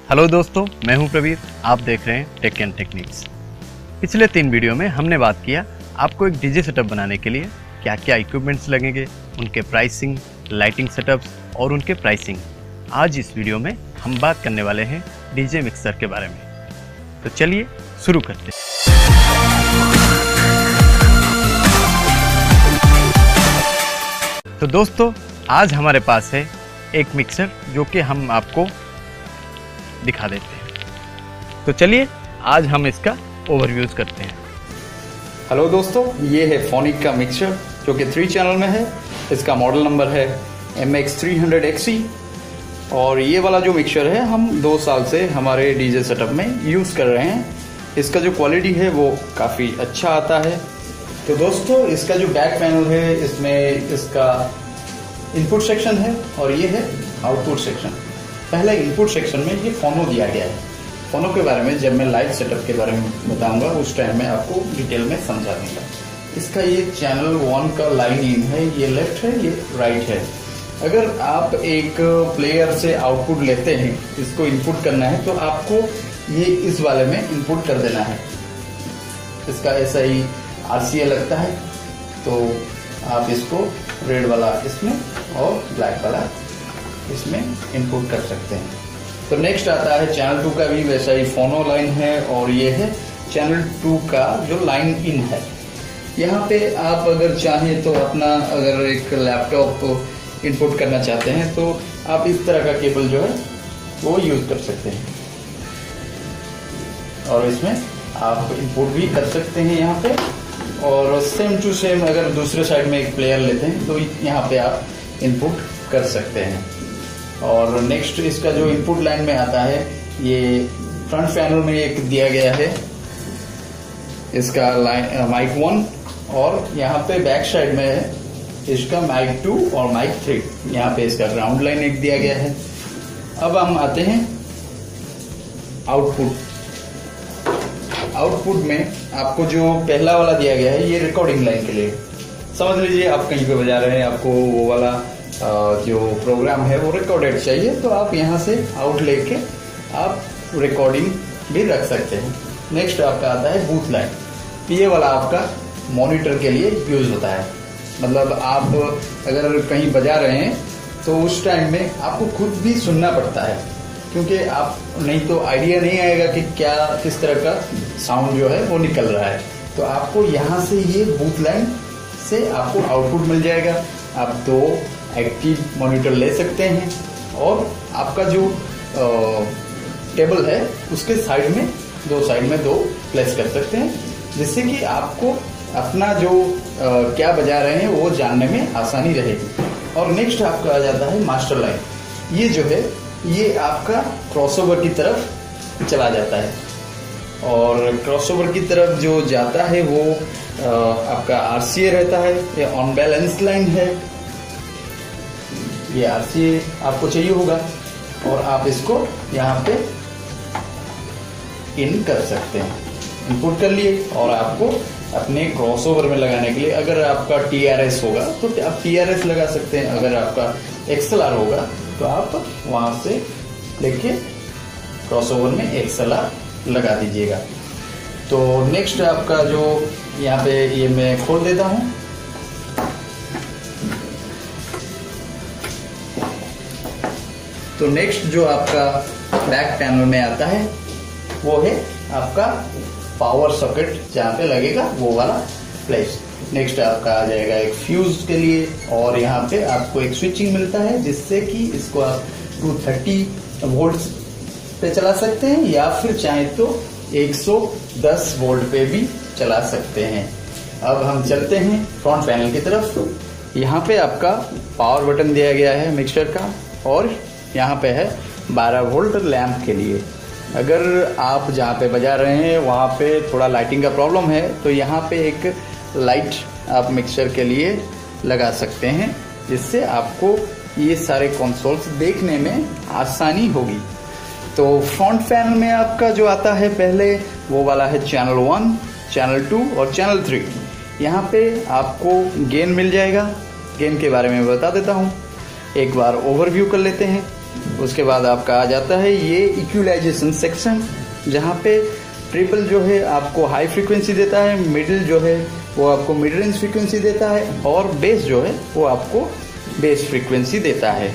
Hello दोस्तों, मैं हूं प्रवीर। आप देख रहे हैं टेक एंड टेक्निक्स। पिछले 3 वीडियो में हमने बात किया आपको एक डीजे सेटअप बनाने के लिए क्या क्या इक्विपमेंट्स लगेंगे, उनके प्राइसिंग, लाइटिंग सेटअप्स और उनके प्राइसिंग। आज इस वीडियो में हम बात करने वाले हैं डीजे मिक्सर के बारे में। तो चलिए शुरू करते हैं। तो दोस्तों, आज हमारे पास है एक मिक्सर जो कि हम आपको दिखा देते हैं। तो चलिए आज हम इसका ओवरव्यूज करते हैं। हेलो दोस्तों, ये है फोनिक का मिक्सर जो कि 3 चैनल में है। इसका मॉडल नंबर है MX300XE और ये वाला जो मिक्सर है हम 2 साल से हमारे डीजे सेटअप में यूज़ कर रहे हैं। इसका जो क्वालिटी है वो काफ़ी अच्छा आता है। तो दोस्तों, इसका जो बैक पैनल है इसमें इसका इनपुट सेक्शन है और ये है आउटपुट सेक्शन। पहले इनपुट सेक्शन में ये फोनो दिया गया है। फोनो के बारे में जब मैं लाइव सेटअप के बारे में बताऊंगा उस टाइम में आपको डिटेल में समझा दूंगा। इसका ये चैनल 1 का लाइन इन है, ये लेफ्ट है, ये राइट है। अगर आप एक प्लेयर से आउटपुट लेते हैं, इसको इनपुट करना है तो आपको ये इस वाले में इनपुट कर देना है। इसका ऐसा ही RCA लगता है, तो आप इसको रेड वाला इसमें और ब्लैक वाला इसमें इनपुट कर सकते हैं। तो नेक्स्ट आता है चैनल 2 का भी वैसा ही फोनो लाइन है और ये है चैनल 2 का जो लाइन इन है। यहाँ पे आप अगर चाहें तो अपना अगर एक लैपटॉप इनपुट करना चाहते हैं तो आप इस तरह का केबल जो है वो यूज कर सकते हैं और इसमें आप इनपुट भी कर सकते हैं यहाँ पे। और सेम टू सेम अगर दूसरे साइड में एक प्लेयर लेते हैं तो यहाँ पे आप इनपुट कर सकते हैं। और नेक्स्ट इसका जो इनपुट लाइन में आता है, ये फ्रंट पैनल में एक दिया गया है इसका लाइन माइक 1 और यहाँ पे बैक साइड में है इसका माइक 2 और माइक 3। यहाँ पे इसका ग्राउंड लाइन एक दिया गया है। अब हम आते हैं आउटपुट। आउटपुट में आपको जो पहला वाला दिया गया है ये रिकॉर्डिंग लाइन के लिए। समझ लीजिए आप कहीं पे बजा रहे हैं, आपको वो वाला जो प्रोग्राम है वो रिकॉर्डेड चाहिए, तो आप यहाँ से आउट लेके आप रिकॉर्डिंग भी रख सकते हैं। नेक्स्ट आपका आता है बूथ लाइन। ये वाला आपका मॉनिटर के लिए यूज होता है। मतलब आप अगर कहीं बजा रहे हैं तो उस टाइम में आपको खुद भी सुनना पड़ता है, क्योंकि आप नहीं तो आइडिया नहीं आएगा कि क्या किस तरह का साउंड जो है वो निकल रहा है। तो आपको यहाँ से ये बूथ लाइन से आपको आउटपुट मिल जाएगा। आप 2 एक्टिव मॉनिटर ले सकते हैं और आपका जो टेबल है उसके साइड में 2 प्लेस कर सकते हैं, जिससे कि आपको अपना जो क्या बजा रहे हैं वो जानने में आसानी रहेगी। और नेक्स्ट आपका आ जाता है मास्टर लाइन। ये जो है ये आपका क्रॉसओवर की तरफ चला जाता है और क्रॉसओवर की तरफ जो जाता है वो आपका RCA रहता है। ये ऑन बैलेंस लाइन है, ये RCA आपको चाहिए होगा और आप इसको यहाँ पे इन कर सकते हैं। इनपुट कर लिए और आपको अपने क्रॉसओवर में लगाने के लिए अगर आपका TRS होगा तो आप TRS लगा सकते हैं। अगर आपका XLR होगा तो आप वहां से लेके क्रॉसओवर में XLR लगा दीजिएगा। तो नेक्स्ट आपका जो यहाँ पे ये मैं खोल देता हूँ। तो नेक्स्ट जो आपका बैक पैनल में आता है वो है आपका पावर सॉकेट, जहाँ पे लगेगा वो वाला प्लेस। नेक्स्ट आपका आ जाएगा एक फ्यूज के लिए और यहाँ पे आपको एक स्विचिंग मिलता है जिससे कि इसको आप 230 वोल्ट पे चला सकते हैं या फिर चाहे तो 110 वोल्ट पे भी चला सकते हैं। अब हम चलते हैं फ्रंट पैनल की तरफ। यहाँ पे आपका पावर बटन दिया गया है मिक्सर का और यहाँ पे है 12 वोल्ट लैंप के लिए। अगर आप जहाँ पे बजा रहे हैं वहाँ पे थोड़ा लाइटिंग का प्रॉब्लम है तो यहाँ पे एक लाइट आप मिक्सर के लिए लगा सकते हैं, जिससे आपको ये सारे कंसोल्स देखने में आसानी होगी। तो फ्रंट पैनल में आपका जो आता है पहले वो वाला है चैनल 1, चैनल 2 और चैनल 3। यहाँ पे आपको गेन मिल जाएगा। गेन के बारे में बता देता हूँ, एक बार ओवरव्यू कर लेते हैं। उसके बाद आपका आ जाता है ये इक्वलाइजेशन सेक्शन, जहाँ पे ट्रिपल जो है आपको हाई फ्रीक्वेंसी देता है, मिडिल जो है वो आपको मिड रेंज फ्रीक्वेंसी देता है, और बेस जो है वो आपको बेस फ्रीक्वेंसी देता है।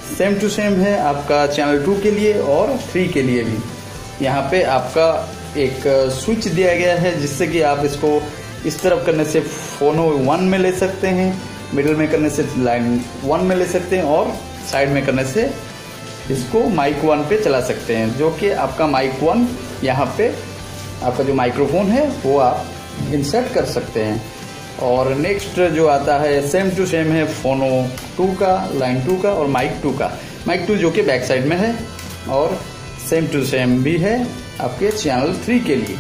सेम टू सेम है आपका चैनल 2 के लिए और 3 के लिए भी। यहाँ पे आपका एक स्विच दिया गया है, जिससे कि आप इसको इस तरफ करने से फोनो 1 में ले सकते हैं, मिडिल में करने से लाइन 1 में ले सकते हैं, और साइड में करने से इसको माइक 1 पे चला सकते हैं, जो कि आपका माइक 1 यहाँ पे आपका जो माइक्रोफोन है वो आप इंसर्ट कर सकते हैं। और नेक्स्ट जो आता है सेम टू सेम है फोनो 2 का, लाइन 2 का और माइक 2 का। माइक 2 जो कि बैक साइड में है, और सेम टू सेम भी है आपके चैनल 3 के लिए।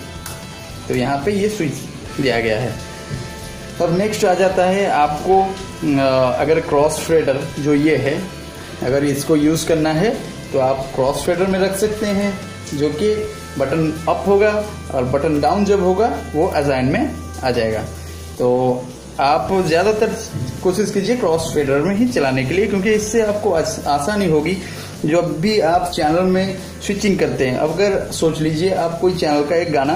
तो यहाँ पे ये स्विच दिया गया है। अब नेक्स्ट आ जाता है आपको अगर क्रॉस फेडर जो ये है, अगर इसको यूज़ करना है तो आप क्रॉस फेडर में रख सकते हैं, जो कि बटन अप होगा और बटन डाउन जब होगा वो अजाइन में आ जाएगा। तो आप ज़्यादातर कोशिश कीजिए क्रॉस फेडर में ही चलाने के लिए, क्योंकि इससे आपको आसानी होगी जब भी आप चैनल में स्विचिंग करते हैं। अब अगर सोच लीजिए आप कोई चैनल का एक गाना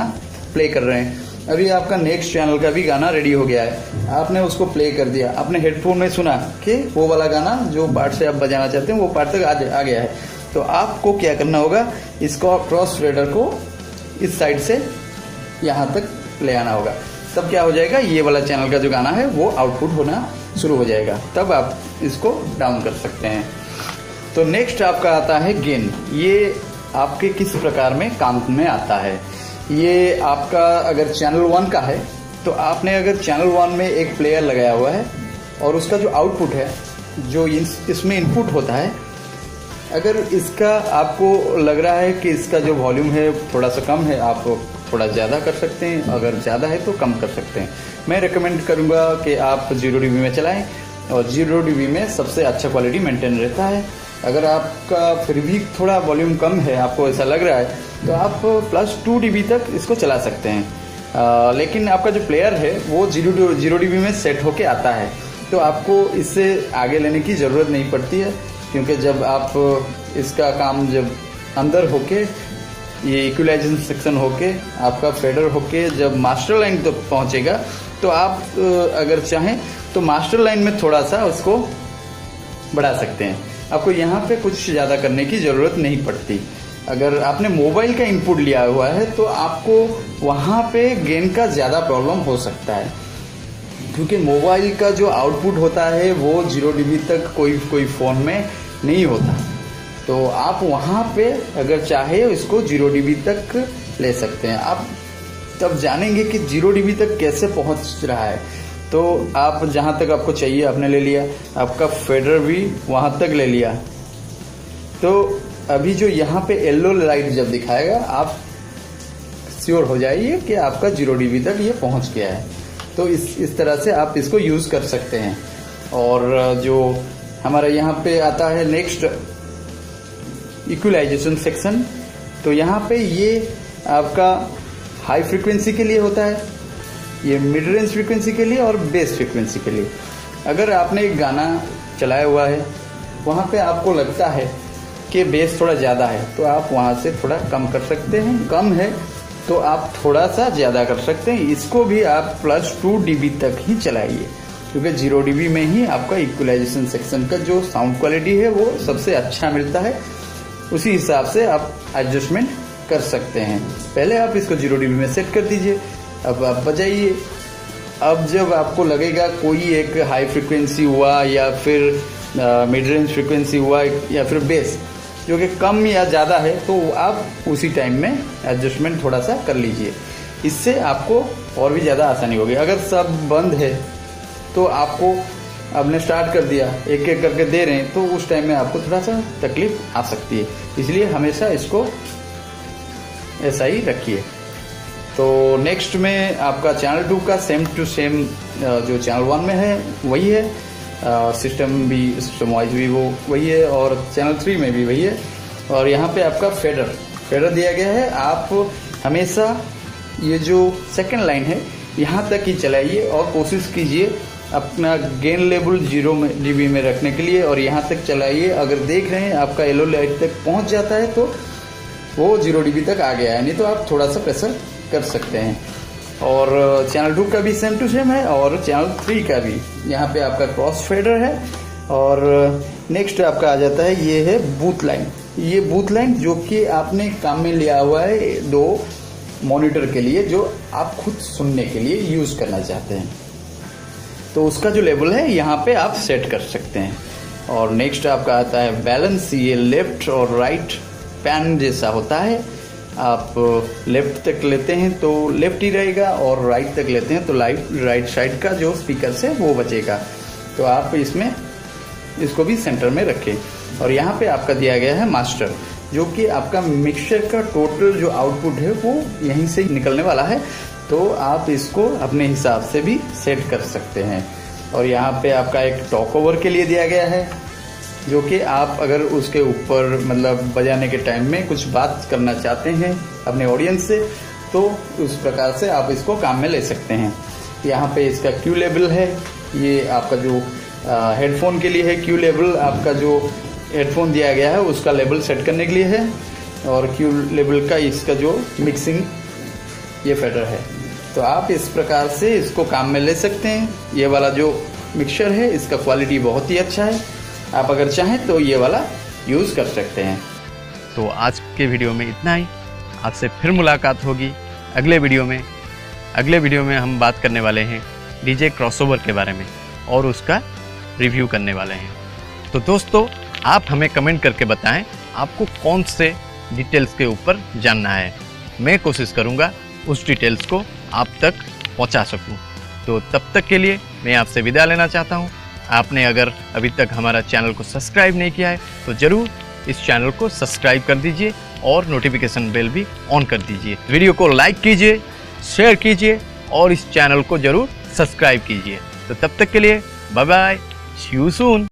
प्ले कर रहे हैं, अभी आपका नेक्स्ट चैनल का भी गाना रेडी हो गया है, आपने उसको प्ले कर दिया, आपने हेडफोन में सुना कि वो वाला गाना जो पार्ट से आप बजाना चाहते हैं वो पार्ट तक आ गया है, तो आपको क्या करना होगा, इसको क्रॉस फेडर को इस साइड से यहाँ तक ले आना होगा। तब क्या हो जाएगा, ये वाला चैनल का जो गाना है वो आउटपुट होना शुरू हो जाएगा, तब आप इसको डाउन कर सकते हैं। तो नेक्स्ट आपका आता है गेन। ये आपके किस प्रकार में काम में आता है। ये आपका अगर चैनल 1 का है तो आपने अगर चैनल 1 में एक प्लेयर लगाया हुआ है और उसका जो आउटपुट है, जो इसमें इनपुट होता है, अगर इसका आपको लग रहा है कि इसका जो वॉल्यूम है थोड़ा सा कम है, आप थोड़ा ज़्यादा कर सकते हैं, अगर ज़्यादा है तो कम कर सकते हैं। मैं रिकमेंड करूँगा कि आप 0 dB में चलाएं, और 0 dB में सबसे अच्छा क्वालिटी मेंटेन रहता है। अगर आपका फिर भी थोड़ा वॉल्यूम कम है, आपको ऐसा लग रहा है, तो आप +2 dB तक इसको चला सकते हैं। लेकिन आपका जो प्लेयर है वो 0 dB में सेट होके आता है, तो आपको इससे आगे लेने की ज़रूरत नहीं पड़ती है, क्योंकि जब आप इसका काम जब अंदर होके ये इक्वलाइजेशन सेक्शन होके आपका फेडर होके जब मास्टर लाइन तक पहुंचेगा, तो आप अगर चाहें तो मास्टर लाइन में थोड़ा सा उसको बढ़ा सकते हैं। आपको यहाँ पे कुछ ज़्यादा करने की ज़रूरत नहीं पड़ती। अगर आपने मोबाइल का इनपुट लिया हुआ है तो आपको वहाँ पे गेन का ज़्यादा प्रॉब्लम हो सकता है, क्योंकि मोबाइल का जो आउटपुट होता है वो 0 dB तक कोई फ़ोन में नहीं होता। तो आप वहाँ पे अगर चाहे इसको 0 dB तक ले सकते हैं। आप तब जानेंगे कि 0 dB तक कैसे पहुँच रहा है। तो आप जहाँ तक आपको चाहिए आपने ले लिया, आपका फेडर भी वहाँ तक ले लिया। तो अभी जो यहाँ पे येलो लाइट जब दिखाएगा, आप श्योर हो जाइए कि आपका 0 dB तक ये पहुँच गया है। तो इस तरह से आप इसको यूज़ कर सकते हैं। और जो हमारा यहाँ पे आता है नेक्स्ट इक्वलाइजेशन सेक्शन, तो यहाँ पे ये आपका हाई फ्रीक्वेंसी के लिए होता है, ये मिड रेंज फ्रीक्वेंसी के लिए और बेस फ्रीक्वेंसी के लिए। अगर आपने एक गाना चलाया हुआ है, वहाँ पे आपको लगता है कि बेस थोड़ा ज़्यादा है, तो आप वहाँ से थोड़ा कम कर सकते हैं। कम है तो आप थोड़ा सा ज़्यादा कर सकते हैं। इसको भी आप +2 dB तक ही चलाइए, क्योंकि 0 dB में ही आपका इक्वलाइजेशन सेक्शन का जो साउंड क्वालिटी है वो सबसे अच्छा मिलता है। उसी हिसाब से आप एडजस्टमेंट कर सकते हैं। पहले आप इसको 0 dB में सेट कर दीजिए, अब आप बजाइए। अब जब आपको लगेगा कोई एक हाई फ्रिक्वेंसी हुआ या फिर मिड रेंज फ्रिक्वेंसी हुआ या फिर बेस जो कि कम या ज़्यादा है, तो आप उसी टाइम में एडजस्टमेंट थोड़ा सा कर लीजिए। इससे आपको और भी ज़्यादा आसानी होगी। अगर सब बंद है तो आपको आपने स्टार्ट कर दिया, एक एक करके दे रहे हैं, तो उस टाइम में आपको थोड़ा सा तकलीफ आ सकती है। इसलिए हमेशा इसको ऐसा ही रखिए। तो नेक्स्ट में आपका चैनल 2 का सेम टू सेम जो चैनल 1 में है वही है, सिस्टम वाइज भी वो वही है, और चैनल 3 में भी वही है। और यहाँ पे आपका फेडर दिया गया है। आप हमेशा ये जो सेकंड लाइन है यहाँ तक ही चलाइए और कोशिश कीजिए अपना गेन लेवल 0 GB में रखने के लिए, और यहाँ तक चलाइए। अगर देख रहे हैं आपका येलो लाइट तक पहुँच जाता है तो वो 0 dB तक आ गया है, नहीं तो आप थोड़ा सा प्रेशर कर सकते हैं। और चैनल 2 का भी सेम टू सेम है, और चैनल 3 का भी। यहाँ पे आपका क्रॉस फेडर है। और नेक्स्ट आपका आ जाता है, ये है बूथ लाइन। ये बूथ लाइन जो कि आपने काम में लिया हुआ है 2 मॉनिटर के लिए, जो आप खुद सुनने के लिए यूज़ करना चाहते हैं, तो उसका जो लेवल है यहाँ पे आप सेट कर सकते हैं। और नेक्स्ट आपका आता है बैलेंस। ये लेफ्ट और राइट पैन जैसा होता है। आप लेफ्ट तक लेते हैं तो लेफ्ट ही रहेगा, और राइट तक लेते हैं तो राइट साइड का जो स्पीकर है वो बचेगा। तो आप इसमें इसको भी सेंटर में रखें। और यहाँ पे आपका दिया गया है मास्टर, जो कि आपका मिक्सचर का टोटल जो आउटपुट है वो यहीं से निकलने वाला है, तो आप इसको अपने हिसाब से भी सेट कर सकते हैं। और यहाँ पे आपका एक टॉक ओवर के लिए दिया गया है, जो कि आप अगर उसके ऊपर मतलब बजाने के टाइम में कुछ बात करना चाहते हैं अपने ऑडियंस से, तो उस प्रकार से आप इसको काम में ले सकते हैं। यहाँ पे इसका क्यू लेवल है। ये आपका जो हेडफोन के लिए है, क्यू लेवल आपका जो हेडफोन दिया गया है उसका लेवल सेट करने के लिए है। और क्यू लेवल का इसका जो मिक्सिंग ये फेडर है। तो आप इस प्रकार से इसको काम में ले सकते हैं। ये वाला जो मिक्सचर है इसका क्वालिटी बहुत ही अच्छा है। आप अगर चाहें तो ये वाला यूज़ कर सकते हैं। तो आज के वीडियो में इतना ही। आपसे फिर मुलाकात होगी अगले वीडियो में। अगले वीडियो में हम बात करने वाले हैं डीजे क्रॉसओवर के बारे में और उसका रिव्यू करने वाले हैं। तो दोस्तों, आप हमें कमेंट करके बताएं आपको कौन से डिटेल्स के ऊपर जानना है। मैं कोशिश करूंगा उस डिटेल्स को आप तक पहुंचा सकूं। तो तब तक के लिए मैं आपसे विदा लेना चाहता हूं। आपने अगर अभी तक हमारा चैनल को सब्सक्राइब नहीं किया है तो ज़रूर इस चैनल को सब्सक्राइब कर दीजिए और नोटिफिकेशन बेल भी ऑन कर दीजिए। वीडियो को लाइक कीजिए, शेयर कीजिए और इस चैनल को ज़रूर सब्सक्राइब कीजिए। तो तब तक के लिए bye bye, see you soon.